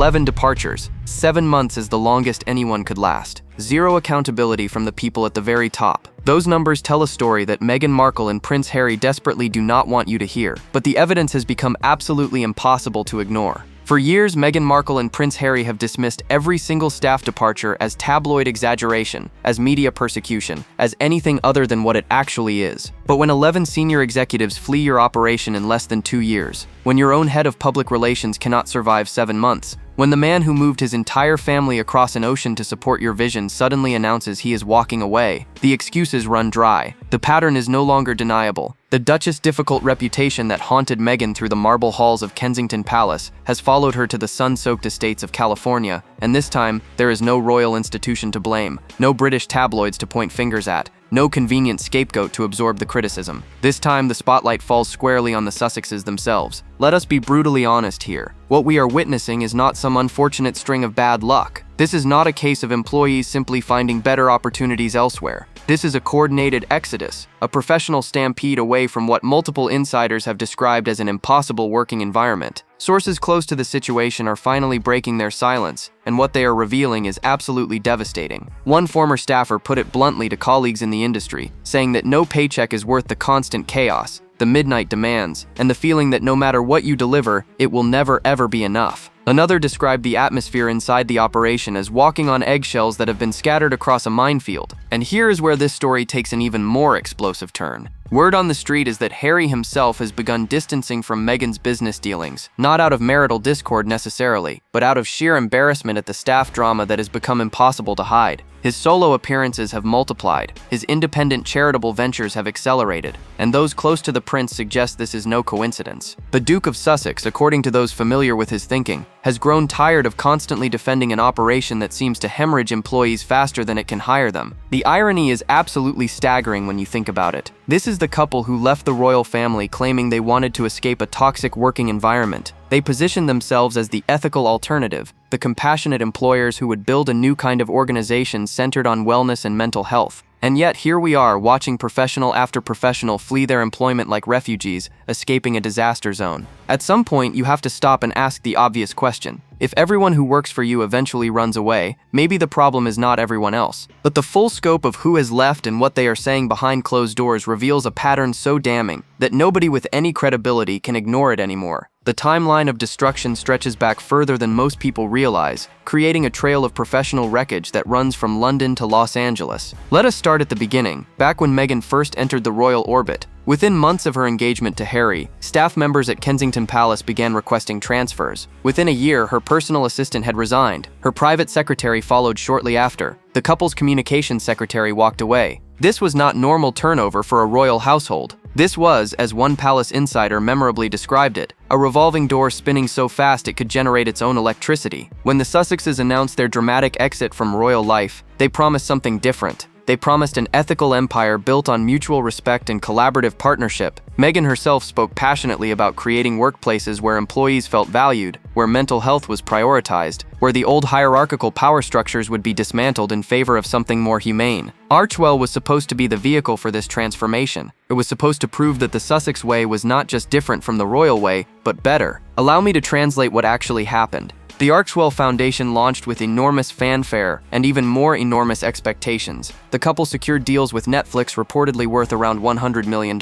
11 departures. 7 months is the longest anyone could last. Zero accountability from the people at the very top. Those numbers tell a story that Meghan Markle and Prince Harry desperately do not want you to hear, but the evidence has become absolutely impossible to ignore. For years, Meghan Markle and Prince Harry have dismissed every single staff departure as tabloid exaggeration, as media persecution, as anything other than what it actually is. But when 11 senior executives flee your operation in less than 2 years, when your own head of public relations cannot survive 7 months, when the man who moved his entire family across an ocean to support your vision suddenly announces he is walking away, the excuses run dry. The pattern is no longer deniable. The Duchess' difficult reputation that haunted Meghan through the marble halls of Kensington Palace has followed her to the sun-soaked estates of California, and this time, there is no royal institution to blame, no British tabloids to point fingers at, no convenient scapegoat to absorb the criticism. This time, the spotlight falls squarely on the Sussexes themselves. Let us be brutally honest here. What we are witnessing is not some unfortunate string of bad luck. This is not a case of employees simply finding better opportunities elsewhere. This is a coordinated exodus, a professional stampede away from what multiple insiders have described as an impossible working environment. Sources close to the situation are finally breaking their silence, and what they are revealing is absolutely devastating. One former staffer put it bluntly to colleagues in the industry, saying that no paycheck is worth the constant chaos, the midnight demands, and the feeling that no matter what you deliver, it will never ever be enough. Another described the atmosphere inside the operation as walking on eggshells that have been scattered across a minefield. And here is where this story takes an even more explosive turn. Word on the street is that Harry himself has begun distancing from Meghan's business dealings, not out of marital discord necessarily, but out of sheer embarrassment at the staff drama that has become impossible to hide. His solo appearances have multiplied, his independent charitable ventures have accelerated, and those close to the prince suggest this is no coincidence. The Duke of Sussex, according to those familiar with his thinking, has grown tired of constantly defending an operation that seems to hemorrhage employees faster than it can hire them. The irony is absolutely staggering when you think about it. This is the couple who left the royal family claiming they wanted to escape a toxic working environment. They positioned themselves as the ethical alternative, the compassionate employers who would build a new kind of organization centered on wellness and mental health. And yet here we are, watching professional after professional flee their employment like refugees, escaping a disaster zone. At some point, you have to stop and ask the obvious question. If everyone who works for you eventually runs away, maybe the problem is not everyone else. But the full scope of who has left and what they are saying behind closed doors reveals a pattern so damning that nobody with any credibility can ignore it anymore. The timeline of destruction stretches back further than most people realize, creating a trail of professional wreckage that runs from London to Los Angeles. Let us start at the beginning, back when Meghan first entered the royal orbit. Within months of her engagement to Harry, staff members at Kensington Palace began requesting transfers. Within a year, her personal assistant had resigned. Her private secretary followed shortly after. The couple's communications secretary walked away. This was not normal turnover for a royal household. This was, as one palace insider memorably described it, a revolving door spinning so fast it could generate its own electricity. When the Sussexes announced their dramatic exit from royal life, they promised something different. They promised an ethical empire built on mutual respect and collaborative partnership. Meghan herself spoke passionately about creating workplaces where employees felt valued, where mental health was prioritized, where the old hierarchical power structures would be dismantled in favor of something more humane. Archewell was supposed to be the vehicle for this transformation. It was supposed to prove that the Sussex way was not just different from the royal way, but better. Allow me to translate what actually happened. The Archewell Foundation launched with enormous fanfare and even more enormous expectations. The couple secured deals with Netflix reportedly worth around $100 million.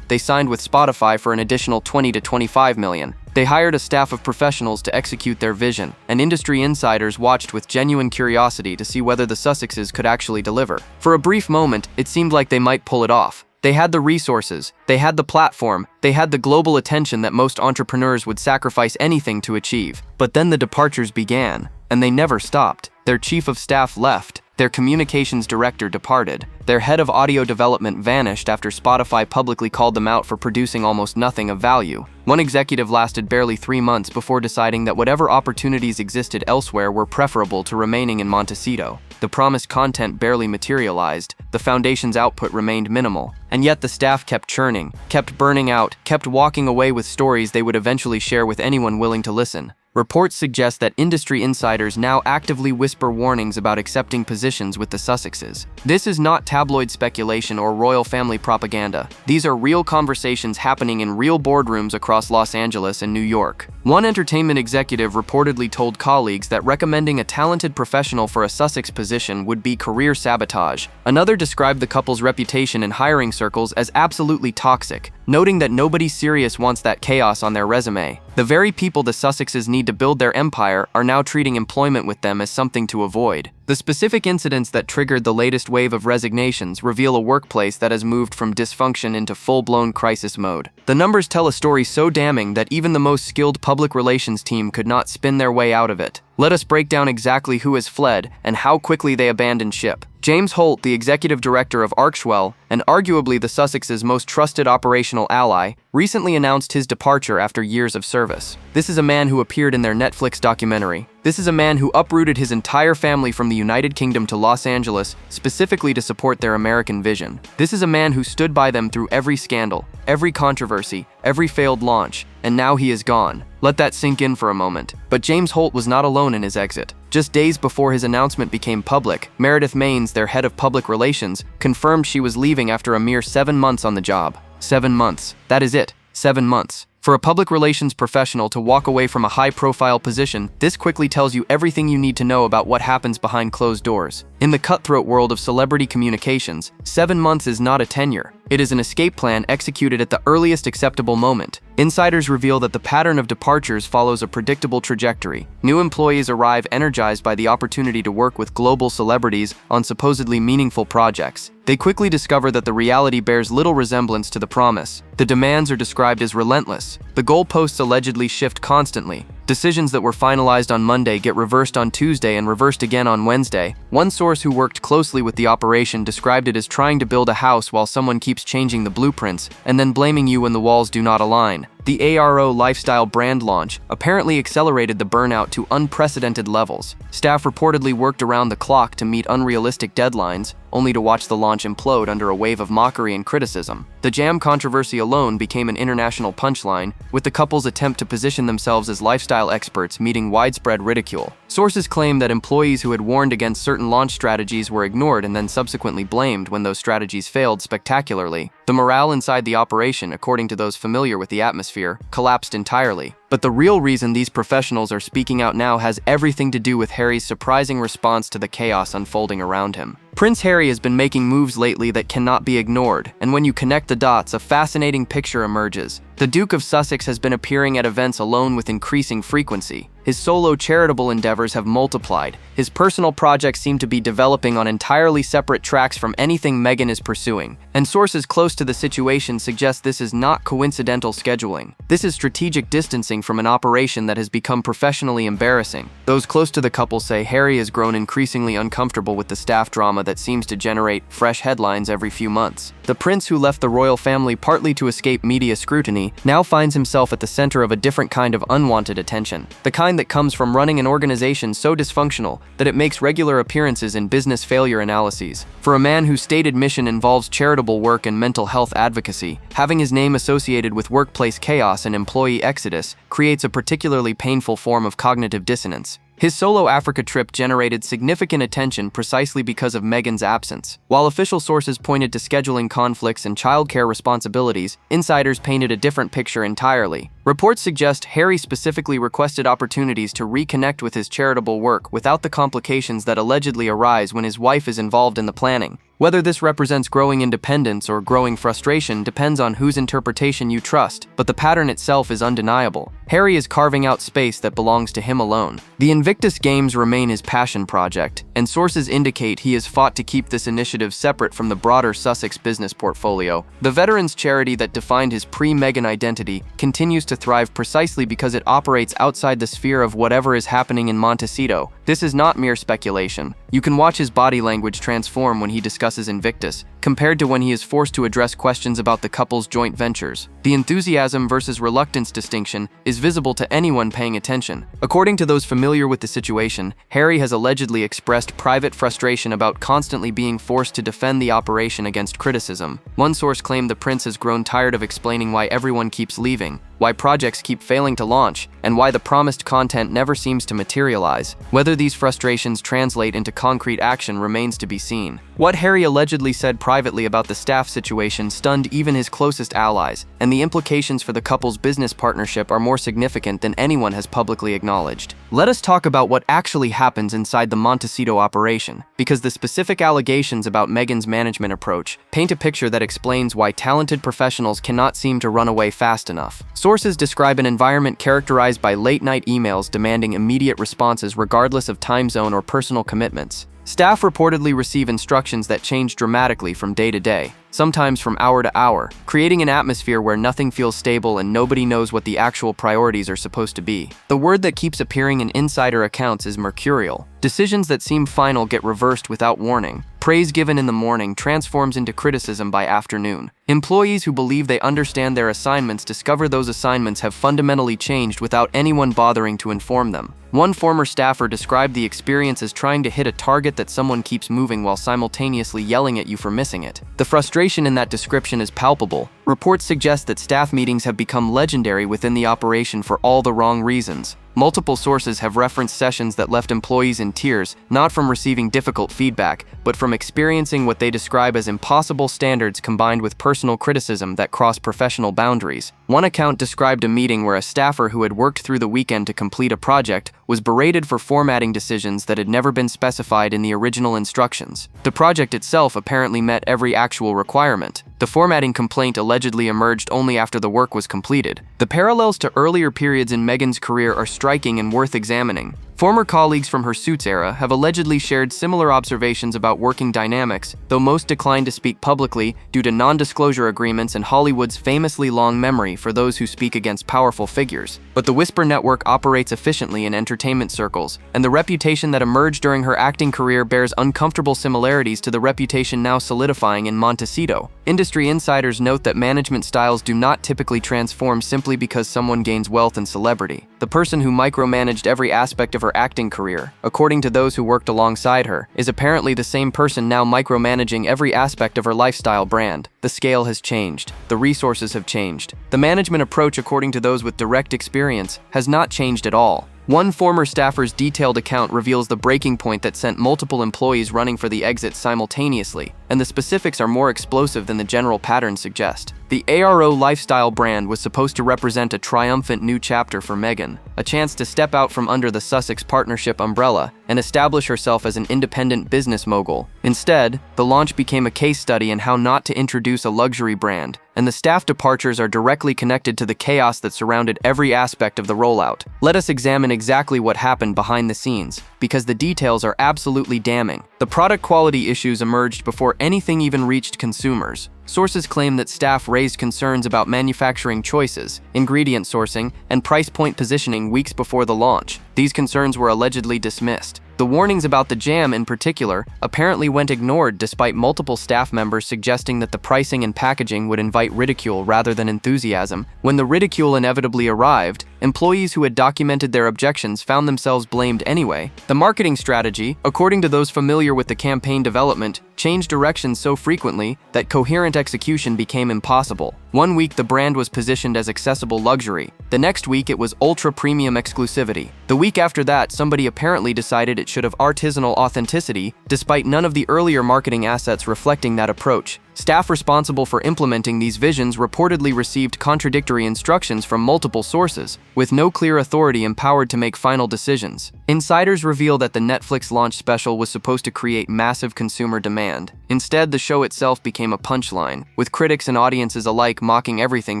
They signed with Spotify for an additional $20 to $25 million. They hired a staff of professionals to execute their vision, and industry insiders watched with genuine curiosity to see whether the Sussexes could actually deliver. For a brief moment, it seemed like they might pull it off. They had the resources, they had the platform, they had the global attention that most entrepreneurs would sacrifice anything to achieve. But then the departures began, and they never stopped. Their chief of staff left, their communications director departed, their head of audio development vanished after Spotify publicly called them out for producing almost nothing of value. One executive lasted barely 3 months before deciding that whatever opportunities existed elsewhere were preferable to remaining in Montecito. The promised content barely materialized, the foundation's output remained minimal, and yet the staff kept churning, kept burning out, kept walking away with stories they would eventually share with anyone willing to listen. Reports suggest that industry insiders now actively whisper warnings about accepting positions with the Sussexes. This is not tabloid speculation or royal family propaganda. These are real conversations happening in real boardrooms across Los Angeles and New York. One entertainment executive reportedly told colleagues that recommending a talented professional for a Sussex position would be career sabotage. Another described the couple's reputation in hiring circles as absolutely toxic, noting that nobody serious wants that chaos on their resume. The very people the Sussexes need to build their empire are now treating employment with them as something to avoid. The specific incidents that triggered the latest wave of resignations reveal a workplace that has moved from dysfunction into full-blown crisis mode. The numbers tell a story so damning that even the most skilled public relations team could not spin their way out of it. Let us break down exactly who has fled and how quickly they abandoned ship. James Holt, the executive director of Archewell, and arguably the Sussexes' most trusted operational ally, recently announced his departure after years of service. This is a man who appeared in their Netflix documentary. This is a man who uprooted his entire family from the United Kingdom to Los Angeles, specifically to support their American vision. This is a man who stood by them through every scandal, every controversy, every failed launch, and now he is gone. Let that sink in for a moment. But James Holt was not alone in his exit. Just days before his announcement became public, Meredith Mains, their head of public relations, confirmed she was leaving after a mere 7 months on the job. 7 months. That is it. 7 months. For a public relations professional to walk away from a high-profile position, this quickly tells you everything you need to know about what happens behind closed doors. In the cutthroat world of celebrity communications, 7 months is not a tenure. It is an escape plan executed at the earliest acceptable moment. Insiders reveal that the pattern of departures follows a predictable trajectory. New employees arrive energized by the opportunity to work with global celebrities on supposedly meaningful projects. They quickly discover that the reality bears little resemblance to the promise. The demands are described as relentless. The goalposts allegedly shift constantly. Decisions that were finalized on Monday get reversed on Tuesday and reversed again on Wednesday. One source who worked closely with the operation described it as trying to build a house while someone keeps changing the blueprints and then blaming you when the walls do not align. The ARO lifestyle brand launch apparently accelerated the burnout to unprecedented levels. Staff reportedly worked around the clock to meet unrealistic deadlines, only to watch the launch implode under a wave of mockery and criticism. The jam controversy alone became an international punchline, with the couple's attempt to position themselves as lifestyle experts meeting widespread ridicule. Sources claim that employees who had warned against certain launch strategies were ignored and then subsequently blamed when those strategies failed spectacularly. The morale inside the operation, according to those familiar with the atmosphere, collapsed entirely. But the real reason these professionals are speaking out now has everything to do with Harry's surprising response to the chaos unfolding around him. Prince Harry has been making moves lately that cannot be ignored, and when you connect the dots, a fascinating picture emerges. The Duke of Sussex has been appearing at events alone with increasing frequency. His solo charitable endeavors have multiplied. His personal projects seem to be developing on entirely separate tracks from anything Meghan is pursuing. And sources close to the situation suggest this is not coincidental scheduling. This is strategic distancing from an operation that has become professionally embarrassing. Those close to the couple say Harry has grown increasingly uncomfortable with the staff drama that seems to generate fresh headlines every few months. The prince, who left the royal family partly to escape media scrutiny, now finds himself at the center of a different kind of unwanted attention. The kind that comes from running an organization so dysfunctional that it makes regular appearances in business failure analyses. For a man whose stated mission involves charitable work and mental health advocacy, having his name associated with workplace chaos and employee exodus creates a particularly painful form of cognitive dissonance. His solo Africa trip generated significant attention precisely because of Meghan's absence. While official sources pointed to scheduling conflicts and childcare responsibilities, insiders painted a different picture entirely. Reports suggest Harry specifically requested opportunities to reconnect with his charitable work without the complications that allegedly arise when his wife is involved in the planning. Whether this represents growing independence or growing frustration depends on whose interpretation you trust, but the pattern itself is undeniable. Harry is carving out space that belongs to him alone. The Invictus Games remain his passion project, and sources indicate he has fought to keep this initiative separate from the broader Sussex business portfolio. The veterans charity that defined his pre-Meghan identity continues to thrive precisely because it operates outside the sphere of whatever is happening in Montecito. This is not mere speculation. You can watch his body language transform when he discusses Invictus, compared to when he is forced to address questions about the couple's joint ventures. The enthusiasm versus reluctance distinction is visible to anyone paying attention. According to those familiar with the situation, Harry has allegedly expressed private frustration about constantly being forced to defend the operation against criticism. One source claimed the prince has grown tired of explaining why everyone keeps leaving, why projects keep failing to launch, and why the promised content never seems to materialize. Whether these frustrations translate into concrete action remains to be seen. What Harry allegedly said privately about the staff situation stunned even his closest allies, and the implications for the couple's business partnership are more significant than anyone has publicly acknowledged. Let us talk about what actually happens inside the Montecito operation, because the specific allegations about Meghan's management approach paint a picture that explains why talented professionals cannot seem to run away fast enough. Sources describe an environment characterized by late-night emails demanding immediate responses regardless of time zone or personal commitments. Staff reportedly receive instructions that change dramatically from day to day, sometimes from hour to hour, creating an atmosphere where nothing feels stable and nobody knows what the actual priorities are supposed to be. The word that keeps appearing in insider accounts is mercurial. Decisions that seem final get reversed without warning. Praise given in the morning transforms into criticism by afternoon. Employees who believe they understand their assignments discover those assignments have fundamentally changed without anyone bothering to inform them. One former staffer described the experience as trying to hit a target that someone keeps moving while simultaneously yelling at you for missing it. The frustration in that description is palpable. Reports suggest that staff meetings have become legendary within the operation for all the wrong reasons. Multiple sources have referenced sessions that left employees in tears, not from receiving difficult feedback, but from experiencing what they describe as impossible standards combined with personal criticism that cross professional boundaries. One account described a meeting where a staffer who had worked through the weekend to complete a project was berated for formatting decisions that had never been specified in the original instructions. The project itself apparently met every actual requirement. The formatting complaint allegedly emerged only after the work was completed. The parallels to earlier periods in Meghan's career are striking and worth examining. Former colleagues from her Suits era have allegedly shared similar observations about working dynamics, though most declined to speak publicly due to non-disclosure agreements and Hollywood's famously long memory for those who speak against powerful figures. But the Whisper Network operates efficiently in entertainment circles, and the reputation that emerged during her acting career bears uncomfortable similarities to the reputation now solidifying in Montecito. Industry insiders note that management styles do not typically transform simply because someone gains wealth and celebrity. The person who micromanaged every aspect of her acting career, according to those who worked alongside her, is apparently the same person now micromanaging every aspect of her lifestyle brand. The scale has changed. The resources have changed. The management approach, according to those with direct experience, has not changed at all. One former staffer's detailed account reveals the breaking point that sent multiple employees running for the exit simultaneously, and the specifics are more explosive than the general patterns suggest. The ARO lifestyle brand was supposed to represent a triumphant new chapter for Meghan, a chance to step out from under the Sussex partnership umbrella and establish herself as an independent business mogul. Instead, the launch became a case study in how not to introduce a luxury brand, and the staff departures are directly connected to the chaos that surrounded every aspect of the rollout. Let us examine exactly what happened behind the scenes, because the details are absolutely damning. The product quality issues emerged before anything even reached consumers. Sources claim that staff raised concerns about manufacturing choices, ingredient sourcing, and price point positioning weeks before the launch. These concerns were allegedly dismissed. The warnings about the jam in particular apparently went ignored despite multiple staff members suggesting that the pricing and packaging would invite ridicule rather than enthusiasm. When the ridicule inevitably arrived, employees who had documented their objections found themselves blamed anyway. The marketing strategy, according to those familiar with the campaign development, changed directions so frequently that coherent execution became impossible. One week the brand was positioned as accessible luxury. The next week it was ultra-premium exclusivity. The week after that, somebody apparently decided it should have artisanal authenticity, despite none of the earlier marketing assets reflecting that approach. Staff responsible for implementing these visions reportedly received contradictory instructions from multiple sources, with no clear authority empowered to make final decisions. Insiders reveal that the Netflix launch special was supposed to create massive consumer demand. Instead, the show itself became a punchline, with critics and audiences alike mocking everything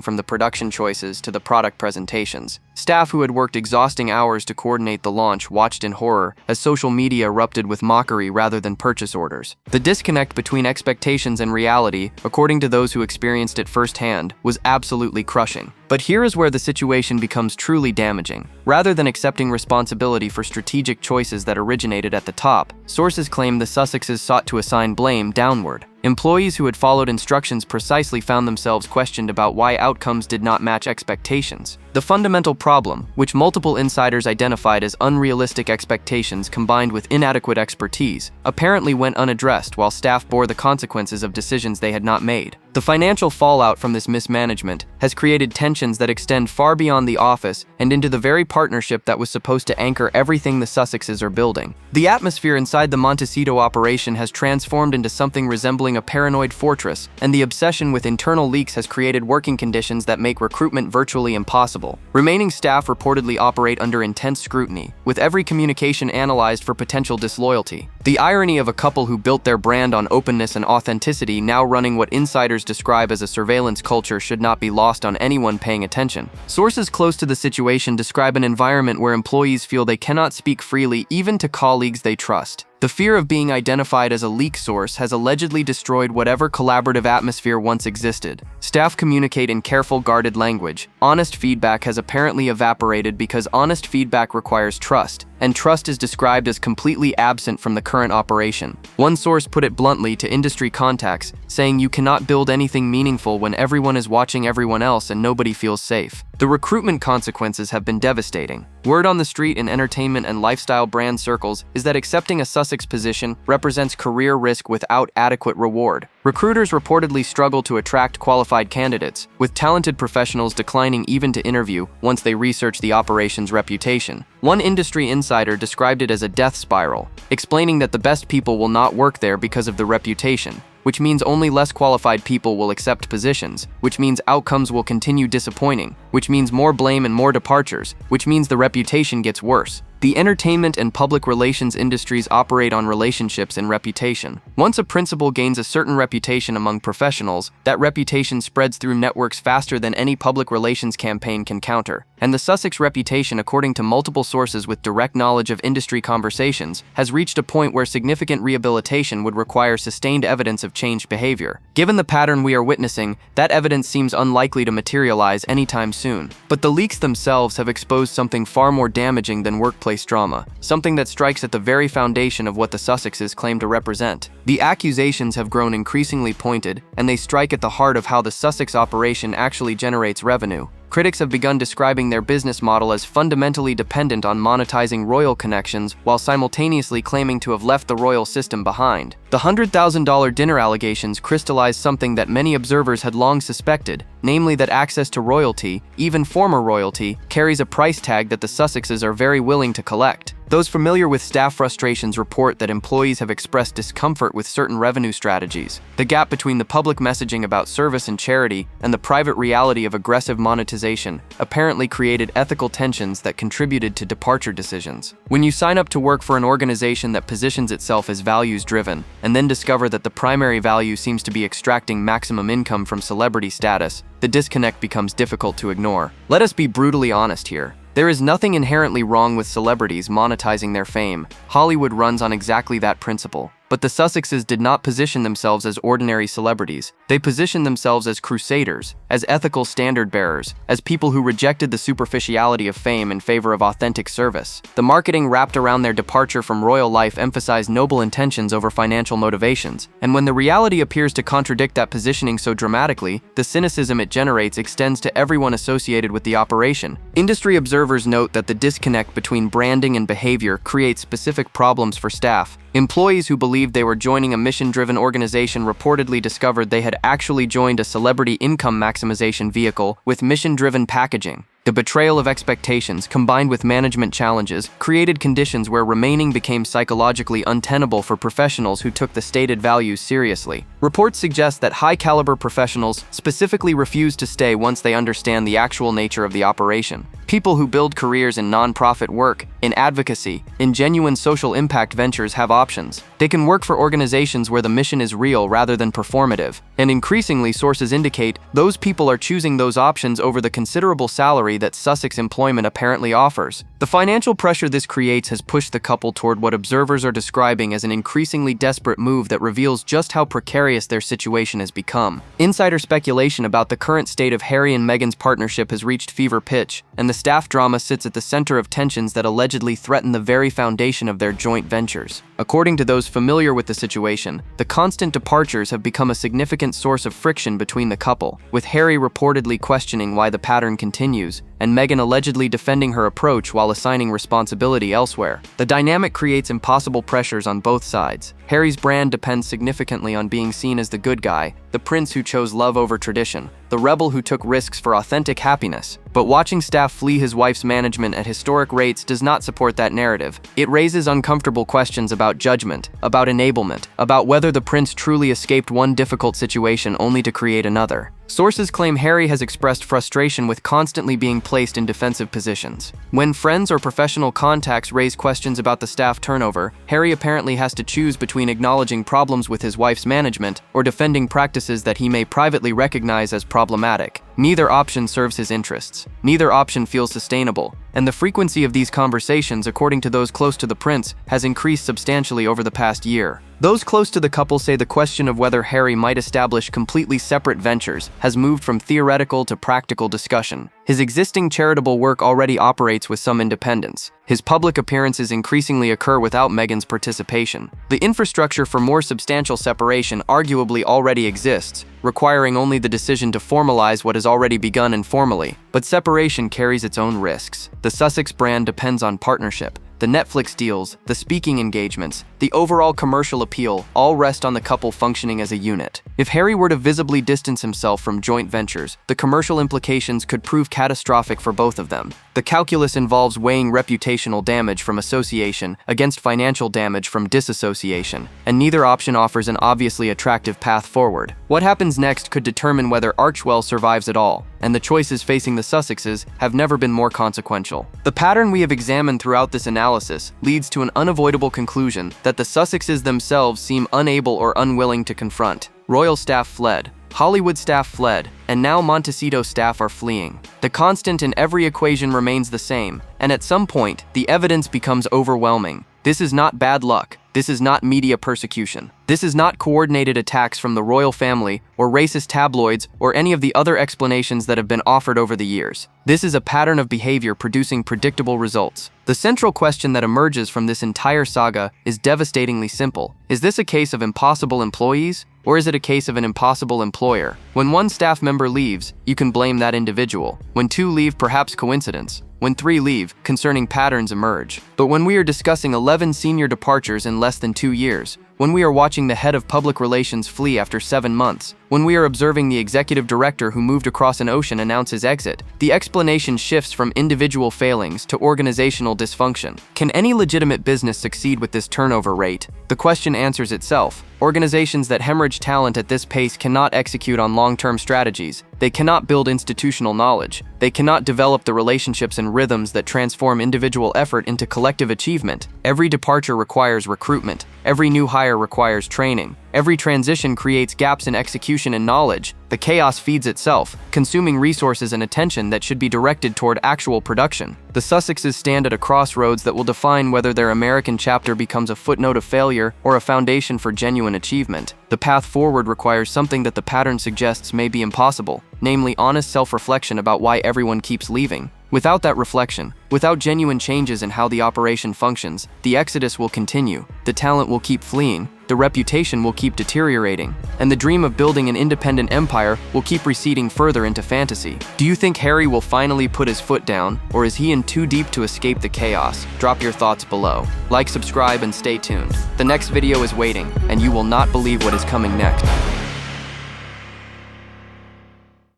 from the production choices to the product presentations. Staff who had worked exhausting hours to coordinate the launch watched in horror as social media erupted with mockery rather than purchase orders. The disconnect between expectations and reality, according to those who experienced it firsthand, was absolutely crushing. But here is where the situation becomes truly damaging. Rather than accepting responsibility for strategic choices that originated at the top, sources claim the Sussexes sought to assign blame downward. Employees who had followed instructions precisely found themselves questioned about why outcomes did not match expectations. The fundamental problem, which multiple insiders identified as unrealistic expectations combined with inadequate expertise, apparently went unaddressed while staff bore the consequences of decisions they had not made. The financial fallout from this mismanagement has created tensions that extend far beyond the office and into the very partnership that was supposed to anchor everything the Sussexes are building. The atmosphere inside the Montecito operation has transformed into something resembling a paranoid fortress, and the obsession with internal leaks has created working conditions that make recruitment virtually impossible. Remaining staff reportedly operate under intense scrutiny, with every communication analyzed for potential disloyalty. The irony of a couple who built their brand on openness and authenticity now running what insiders describe as a surveillance culture should not be lost on anyone paying attention. Sources close to the situation describe an environment where employees feel they cannot speak freely even to colleagues they trust. The fear of being identified as a leak source has allegedly destroyed whatever collaborative atmosphere once existed. Staff communicate in careful, guarded language. Honest feedback has apparently evaporated because honest feedback requires trust, and trust is described as completely absent from the current operation. One source put it bluntly to industry contacts, saying you cannot build anything meaningful when everyone is watching everyone else and nobody feels safe. The recruitment consequences have been devastating. Word on the street in entertainment and lifestyle brand circles is that accepting a Sussex position represents career risk without adequate reward. Recruiters reportedly struggle to attract qualified candidates, with talented professionals declining even to interview once they research the operation's reputation. One industry insider described it as a death spiral, explaining that the best people will not work there because of the reputation, which means only less qualified people will accept positions, which means outcomes will continue disappointing, which means more blame and more departures, which means the reputation gets worse. The entertainment and public relations industries operate on relationships and reputation. Once a principal gains a certain reputation among professionals, that reputation spreads through networks faster than any public relations campaign can counter. And the Sussex reputation, according to multiple sources with direct knowledge of industry conversations, has reached a point where significant rehabilitation would require sustained evidence of changed behavior. Given the pattern we are witnessing, that evidence seems unlikely to materialize anytime soon. But the leaks themselves have exposed something far more damaging than workplace drama, something that strikes at the very foundation of what the Sussexes claim to represent. The accusations have grown increasingly pointed, and they strike at the heart of how the Sussex operation actually generates revenue. Critics have begun describing their business model as fundamentally dependent on monetizing royal connections while simultaneously claiming to have left the royal system behind. The $100,000 dinner allegations crystallized something that many observers had long suspected, namely that access to royalty, even former royalty, carries a price tag that the Sussexes are very willing to collect. Those familiar with staff frustrations report that employees have expressed discomfort with certain revenue strategies. The gap between the public messaging about service and charity and the private reality of aggressive monetization apparently created ethical tensions that contributed to departure decisions. When you sign up to work for an organization that positions itself as values-driven, and then discover that the primary value seems to be extracting maximum income from celebrity status, the disconnect becomes difficult to ignore. Let us be brutally honest here. There is nothing inherently wrong with celebrities monetizing their fame. Hollywood runs on exactly that principle. But the Sussexes did not position themselves as ordinary celebrities. They positioned themselves as crusaders, as ethical standard bearers, as people who rejected the superficiality of fame in favor of authentic service. The marketing wrapped around their departure from royal life emphasized noble intentions over financial motivations. And when the reality appears to contradict that positioning so dramatically, the cynicism it generates extends to everyone associated with the operation. Industry observers note that the disconnect between branding and behavior creates specific problems for staff. Employees who believed they were joining a mission-driven organization reportedly discovered they had actually joined a celebrity income maximization vehicle with mission-driven packaging. The betrayal of expectations, combined with management challenges, created conditions where remaining became psychologically untenable for professionals who took the stated values seriously. Reports suggest that high-caliber professionals specifically refuse to stay once they understand the actual nature of the operation. People who build careers in nonprofit work, in advocacy, in genuine social impact ventures have options. They can work for organizations where the mission is real rather than performative. And increasingly, sources indicate those people are choosing those options over the considerable salary that Sussex employment apparently offers. The financial pressure this creates has pushed the couple toward what observers are describing as an increasingly desperate move that reveals just how precarious their situation has become. Insider speculation about the current state of Harry and Meghan's partnership has reached fever pitch, and the staff drama sits at the center of tensions that allegedly threaten the very foundation of their joint ventures. According to those familiar with the situation, the constant departures have become a significant source of friction between the couple, with Harry reportedly questioning why the pattern continues, and Meghan allegedly defending her approach while assigning responsibility elsewhere. The dynamic creates impossible pressures on both sides. Harry's brand depends significantly on being seen as the good guy, the prince who chose love over tradition, the rebel who took risks for authentic happiness. But watching staff flee his wife's management at historic rates does not support that narrative. It raises uncomfortable questions about judgment, about enablement, about whether the prince truly escaped one difficult situation only to create another. Sources claim Harry has expressed frustration with constantly being placed in defensive positions. When friends or professional contacts raise questions about the staff turnover, Harry apparently has to choose between acknowledging problems with his wife's management or defending practices that he may privately recognize as problematic. Neither option serves his interests. Neither option feels sustainable, and the frequency of these conversations, according to those close to the prince, has increased substantially over the past year. Those close to the couple say the question of whether Harry might establish completely separate ventures has moved from theoretical to practical discussion. His existing charitable work already operates with some independence. His public appearances increasingly occur without Meghan's participation. The infrastructure for more substantial separation arguably already exists, requiring only the decision to formalize what has already begun informally. But separation carries its own risks. The Sussex brand depends on partnership. The Netflix deals, the speaking engagements, the overall commercial appeal all rest on the couple functioning as a unit. If Harry were to visibly distance himself from joint ventures, the commercial implications could prove catastrophic for both of them. The calculus involves weighing reputational damage from association against financial damage from disassociation, and neither option offers an obviously attractive path forward. What happens next could determine whether Archewell survives at all, and the choices facing the Sussexes have never been more consequential. The pattern we have examined throughout this analysis leads to an unavoidable conclusion that the Sussexes themselves seem unable or unwilling to confront. Royal staff fled, Hollywood staff fled, and now Montecito staff are fleeing. The constant in every equation remains the same, and at some point, the evidence becomes overwhelming. This is not bad luck. This is not media persecution. This is not coordinated attacks from the royal family or racist tabloids or any of the other explanations that have been offered over the years. This is a pattern of behavior producing predictable results. The central question that emerges from this entire saga is devastatingly simple. Is this a case of impossible employees, or is it a case of an impossible employer? When one staff member leaves, you can blame that individual. When two leave, perhaps coincidence. When three leave, concerning patterns emerge. But when we are discussing 11 senior departures in less than 2 years, when we are watching the head of public relations flee after 7 months, when we are observing the executive director who moved across an ocean announce his exit, the explanation shifts from individual failings to organizational dysfunction. Can any legitimate business succeed with this turnover rate? The question answers itself. Organizations that hemorrhage talent at this pace cannot execute on long-term strategies. They cannot build institutional knowledge. They cannot develop the relationships and rhythms that transform individual effort into collective achievement. Every departure requires recruitment. Every new hire requires training. Every transition creates gaps in execution and knowledge. The chaos feeds itself, consuming resources and attention that should be directed toward actual production. The Sussexes stand at a crossroads that will define whether their American chapter becomes a footnote of failure or a foundation for genuine achievement. The path forward requires something that the pattern suggests may be impossible, namely honest self-reflection about why everyone keeps leaving. Without that reflection, without genuine changes in how the operation functions, the exodus will continue, the talent will keep fleeing, the reputation will keep deteriorating, and the dream of building an independent empire will keep receding further into fantasy. Do you think Harry will finally put his foot down, or is he in too deep to escape the chaos? Drop your thoughts below. Like, subscribe, and stay tuned. The next video is waiting, and you will not believe what is coming next.